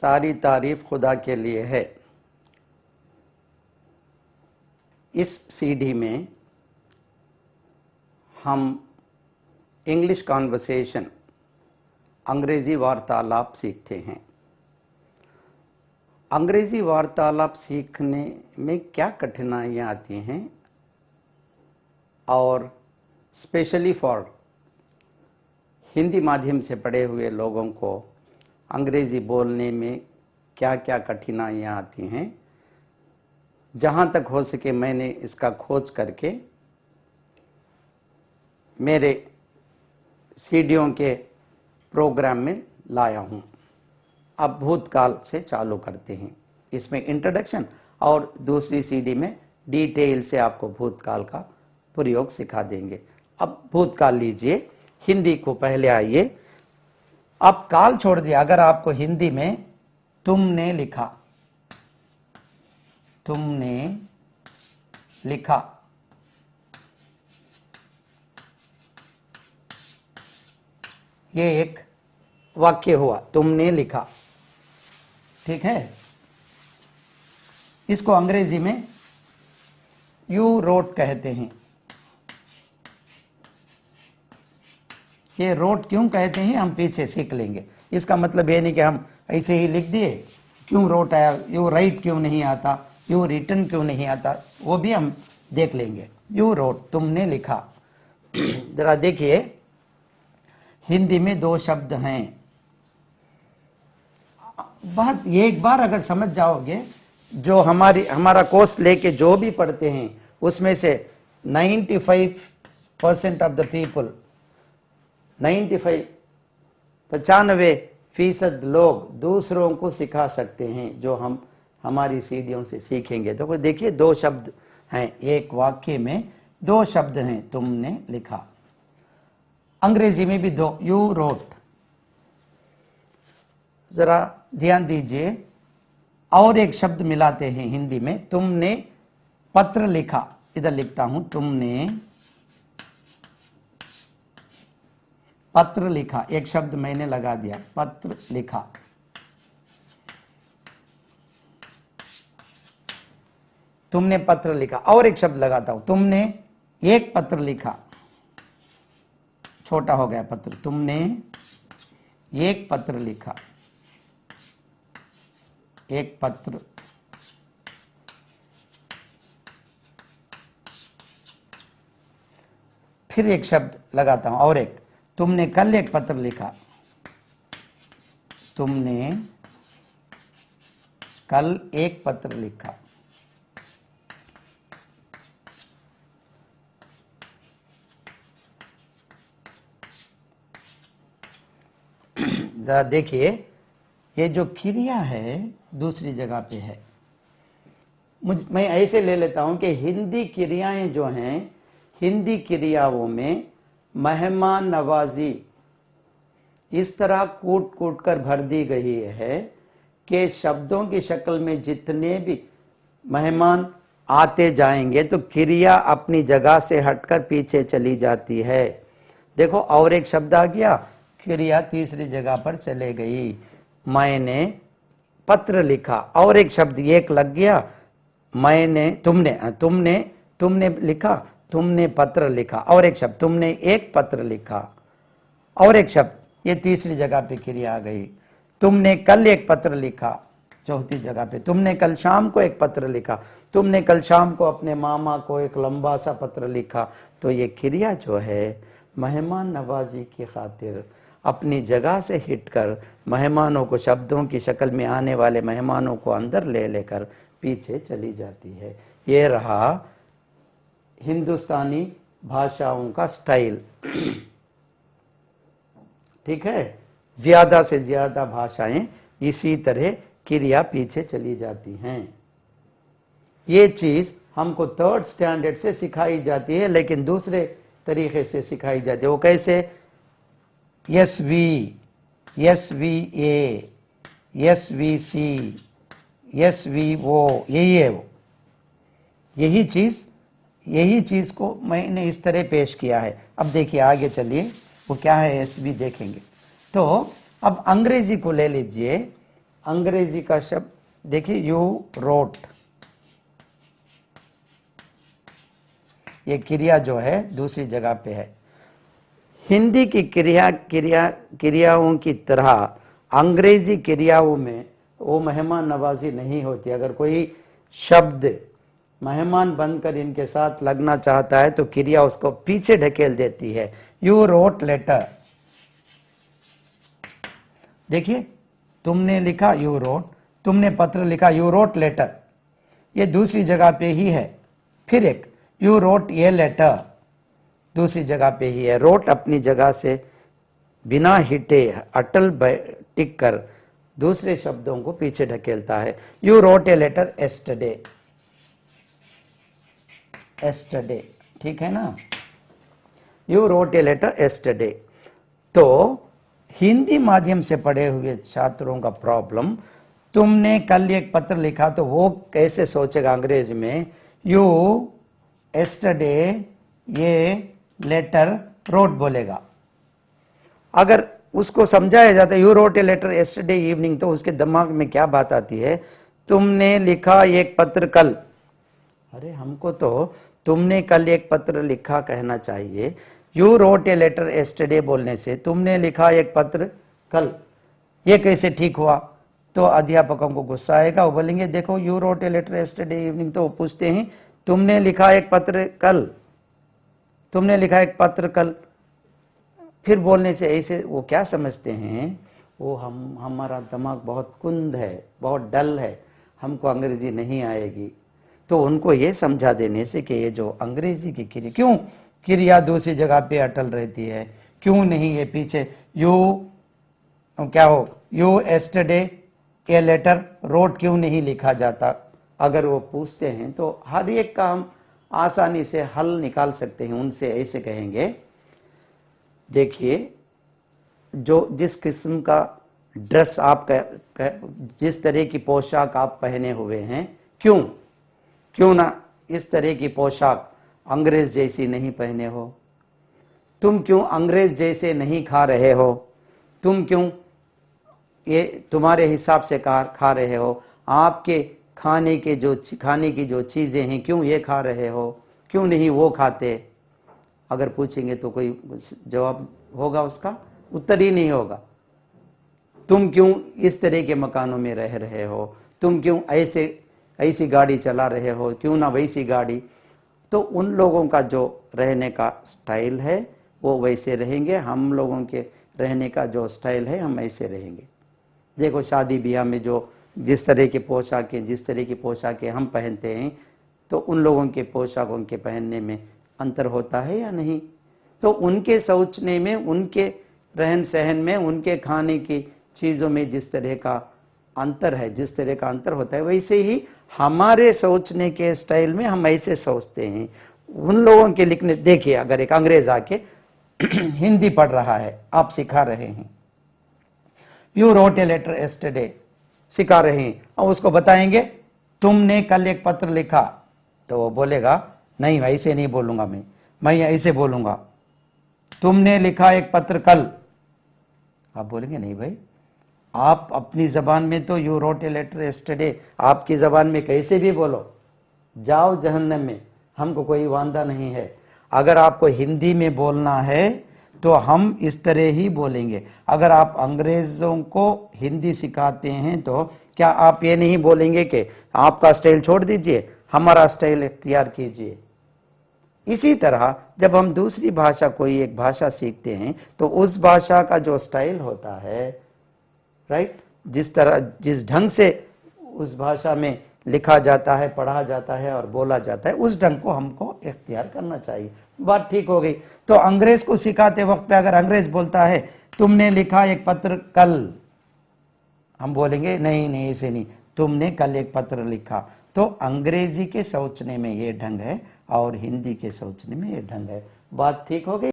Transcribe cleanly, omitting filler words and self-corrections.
सारी तारीफ खुदा के लिए है। इस सीडी में हम इंग्लिश कॉन्वर्सेशन अंग्रेजी वार्तालाप सीखते हैं। अंग्रेजी वार्तालाप सीखने में क्या कठिनाइयाँ आती हैं और स्पेशली फॉर हिंदी माध्यम से पढ़े हुए लोगों को अंग्रेजी बोलने में क्या क्या कठिनाइयाँ आती हैं, जहाँ तक हो सके मैंने इसका खोज करके मेरे सीडियों के प्रोग्राम में लाया हूँ। अब भूतकाल से चालू करते हैं। इसमें इंट्रोडक्शन और दूसरी सीडी में डिटेल से आपको भूतकाल का प्रयोग सिखा देंगे। अब भूतकाल लीजिए, हिंदी को पहले आइए। अब काल छोड़ दिया। अगर आपको हिंदी में तुमने लिखा, तुमने लिखा, ये एक वाक्य हुआ, तुमने लिखा, ठीक है। इसको अंग्रेजी में यू रोट कहते हैं। ये रोट क्यों कहते हैं हम पीछे सीख लेंगे। इसका मतलब ये नहीं कि हम ऐसे ही लिख दिए, क्यों रोट आया, यू राइट क्यों नहीं आता, यू रिटन क्यों नहीं आता, वो भी हम देख लेंगे। यू रोट, तुमने लिखा। जरा देखिए, हिंदी में दो शब्द हैं। बात ये एक बार अगर समझ जाओगे, जो हमारा कोर्स लेके जो भी पढ़ते हैं उसमें से 95% ऑफ द पीपल, 95% लोग दूसरों को सिखा सकते हैं जो हम हमारी सीढ़ियों से सीखेंगे। तो देखिए, दो शब्द हैं, एक वाक्य में दो शब्द हैं, तुमने लिखा। अंग्रेजी में भी दो, यू रोट। जरा ध्यान दीजिए, और एक शब्द मिलाते हैं हिंदी में, तुमने पत्र लिखा। इधर लिखता हूं, तुमने पत्र लिखा। एक शब्द मैंने लगा दिया, पत्र लिखा। तुमने पत्र लिखा। और एक शब्द लगाता हूं, तुमने एक पत्र लिखा। छोटा हो गया पत्र, तुमने एक पत्र लिखा, एक पत्र। फिर एक शब्द लगाता हूं, और एक, तुमने कल एक पत्र लिखा। तुमने कल एक पत्र लिखा। जरा देखिए, ये जो क्रिया है दूसरी जगह पे है। मैं ऐसे ले लेता हूं कि हिंदी क्रियाएं जो हैं, हिंदी क्रियाओं में मेहमान नवाजी इस तरह कूट कूट कर भर दी गई है कि शब्दों की शक्ल में जितने भी मेहमान आते जाएंगे तो क्रिया अपनी जगह से हटकर पीछे चली जाती है। देखो, और एक शब्द आ गया, क्रिया तीसरी जगह पर चले गई। मैंने पत्र लिखा, और एक शब्द एक लग गया, मैंने, तुमने लिखा, तुमने पत्र लिखा। और एक शब्द, तुमने एक पत्र लिखा। और एक शब्द, ये तीसरी जगह पे क्रिया आ गई। तुमने कल एक पत्र लिखा, चौथी जगह पे। तुमने कल शाम को एक पत्र लिखा। तुमने कल शाम को अपने मामा को एक लंबा सा पत्र लिखा। तो ये क्रिया जो है मेहमान नवाजी की खातिर अपनी जगह से हिटकर मेहमानों को, शब्दों की शक्ल में आने वाले मेहमानों को अंदर ले लेकर पीछे चली जाती है। ये रहा हिंदुस्तानी भाषाओं का स्टाइल। ठीक है, ज्यादा से ज्यादा भाषाएं इसी तरह क्रिया पीछे चली जाती हैं। ये चीज हमको 3rd स्टैंडर्ड से सिखाई जाती है, लेकिन दूसरे तरीके से सिखाई जाती है। वो कैसे? S V, S V A, S V C, S V O, यही है वो। यही चीज को मैंने इस तरह पेश किया है। अब देखिए, आगे चलिए, वो क्या है एस वी देखेंगे। तो अब अंग्रेजी को ले लीजिए। अंग्रेजी का शब्द देखिए, यू रोट, ये क्रिया जो है दूसरी जगह पे है। हिंदी की क्रियाओं की तरह अंग्रेजी क्रियाओं में वो मेहमान नवाजी नहीं होती। अगर कोई शब्द मेहमान बनकर इनके साथ लगना चाहता है तो क्रिया उसको पीछे ढकेल देती है। यू रोट लेटर, देखिए तुमने लिखा यू रोट, तुमने पत्र लिखा यू रोट लेटर, ये दूसरी जगह पे ही है। फिर एक यू रोट ए लेटर, दूसरी जगह पे ही है। रोट अपनी जगह से बिना हिटे अटल टिक कर दूसरे शब्दों को पीछे ढकेलता है। You wrote a letter yesterday, yesterday, ठीक है ना, you wrote a letter yesterday. तो हिंदी माध्यम से पढ़े हुए छात्रों का प्रॉब्लम, तुमने कल एक पत्र लिखा, तो वो कैसे सोचेगा अंग्रेजी में, यू एस्टरडे ये लेटर रोट बोलेगा। अगर उसको समझाया जाता है you wrote a letter yesterday evening, तो उसके दिमाग में क्या बात आती है, तुमने लिखा एक पत्र कल। अरे हमको तो तुमने कल एक पत्र लिखा कहना चाहिए। You wrote a letter yesterday बोलने से तुमने लिखा एक पत्र कल, ये कैसे ठीक हुआ? तो अध्यापकों को गुस्सा आएगा, वो बोलेंगे देखो you wrote a letter yesterday evening, तो वो पूछते हैं तुमने लिखा एक पत्र कल, तुमने लिखा एक पत्र कल। फिर बोलने से ऐसे वो क्या समझते हैं, वो हमारा दिमाग बहुत कुंद है, बहुत डल है, हमको अंग्रेजी नहीं आएगी। तो उनको ये समझा देने से कि ये जो अंग्रेजी की क्रिया, क्यों क्रिया दूसरी जगह पे अटल रहती है, क्यों नहीं ये पीछे यू क्या हो, you yesterday a letter wrote क्यों नहीं लिखा जाता? अगर वो पूछते हैं तो हर एक काम आसानी से हल निकाल सकते हैं। उनसे ऐसे कहेंगे, देखिए जो जिस किस्म का ड्रेस आप जिस तरह की पोशाक आप पहने हुए हैं, क्यों ना इस तरह की पोशाक अंग्रेज जैसी नहीं पहने हो? तुम क्यों अंग्रेज जैसे नहीं खा रहे हो? तुम क्यों ये तुम्हारे हिसाब से खा रहे हो? आपके खाने की जो चीजें हैं, क्यों ये खा रहे हो, क्यों नहीं वो खाते? अगर पूछेंगे तो कोई जवाब होगा, उसका उत्तर ही नहीं होगा। तुम क्यों इस तरह के मकानों में रह रहे हो? तुम क्यों ऐसी गाड़ी चला रहे हो, क्यों ना वैसी गाड़ी? तो उन लोगों का जो रहने का स्टाइल है वो वैसे रहेंगे, हम लोगों के रहने का जो स्टाइल है हम ऐसे रहेंगे। देखो शादी ब्याह में जो जिस तरह की पोशाकें हम पहनते हैं, तो उन लोगों के पोशाकों के पहनने में अंतर होता है या नहीं? तो उनके सोचने में, उनके रहन सहन में, उनके खाने की चीज़ों में जिस तरह का अंतर है, जिस तरह का अंतर होता है, वैसे ही हमारे सोचने के स्टाइल में हम ऐसे सोचते हैं। उन लोगों के लिखने, देखिए अगर एक अंग्रेज आके हिंदी पढ़ रहा है, आप सिखा रहे हैं, you wrote a letter yesterday सिखा रहे हैं, और उसको बताएंगे तुमने कल एक पत्र लिखा, तो वो बोलेगा नहीं ऐसे नहीं बोलूंगा, मैं ऐसे बोलूंगा, तुमने लिखा एक पत्र कल। आप बोलेंगे नहीं भाई, आप अपनी जबान में तो you wrote a letter yesterday, आपकी जबान में कैसे भी बोलो, जाओ जहन्नम में, हमको कोई वांदा नहीं है। अगर आपको हिंदी में बोलना है तो हम इस तरह ही बोलेंगे। अगर आप अंग्रेजों को हिंदी सिखाते हैं तो क्या आप ये नहीं बोलेंगे कि आपका स्टाइल छोड़ दीजिए, हमारा स्टाइल इख्तियार कीजिए? इसी तरह जब हम दूसरी भाषा, कोई एक भाषा सीखते हैं, तो उस भाषा का जो स्टाइल होता है, राइट, जिस ढंग से उस भाषा में लिखा जाता है, पढ़ा जाता है और बोला जाता है, उस ढंग को हमको इख्तियार करना चाहिए। बात ठीक हो गई। तो अंग्रेज को सिखाते वक्त पे अगर अंग्रेज बोलता है तुमने लिखा एक पत्र कल, हम बोलेंगे नहीं ऐसे नहीं, तुमने कल एक पत्र लिखा। तो अंग्रेजी के सोचने में ये ढंग है और हिंदी के सोचने में ये ढंग है। बात ठीक हो गई।